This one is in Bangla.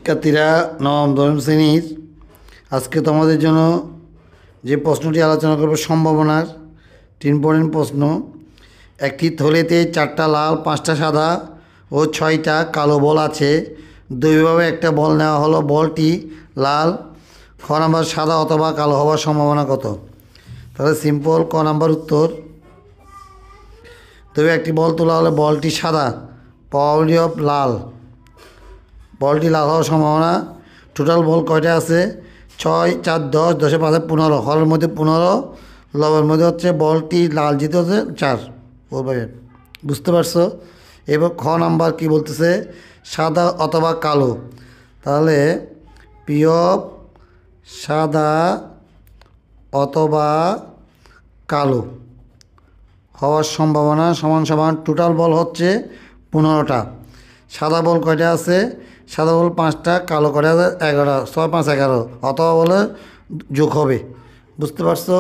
শিক্ষার্থীরা নবম দশম শ্রেণীর আজকে তোমাদের জন্য যে প্রশ্নটি আলোচনা করব সম্ভাবনার 3 প্রশ্ন। একটি থলেতে 4টা লাল 5টা সাদা ও 6টা কালো বল আছে। দুইভাবে একটা বল নেওয়া হলো, বলটি লাল, খ নাম্বার সাদা অথবা কালো হওয়ার সম্ভাবনা কত? তাহলে সিম্পল ক নাম্বার উত্তর। তবে একটি বল তোলা হলে বলটি সাদা, প্রবাবিলিটি অফ লাল, বলটি লাল হওয়ার সম্ভাবনা। টোটাল বল কয়টা আছে? 6, 4, 10, 10 5 15, হলের মধ্যে 15, লবের মধ্যে হচ্ছে বলটি লাল যেতে হচ্ছে 4। বলবে বুঝতে পারছো? এবার খ নাম্বার কি বলতেছে? সাদা অথবা কালো। তাহলে পি অফ সাদা অথবা কালো হওয়ার সম্ভাবনা সমান সমান টোটাল বল হচ্ছে 15টা। সাদা বল কয়টা আছে? সাদা বল 5টা, কালো কয়টা আছে? 11। 6, 5, 11, অথবা বলে যোগ হবে। বুঝতে পারছো?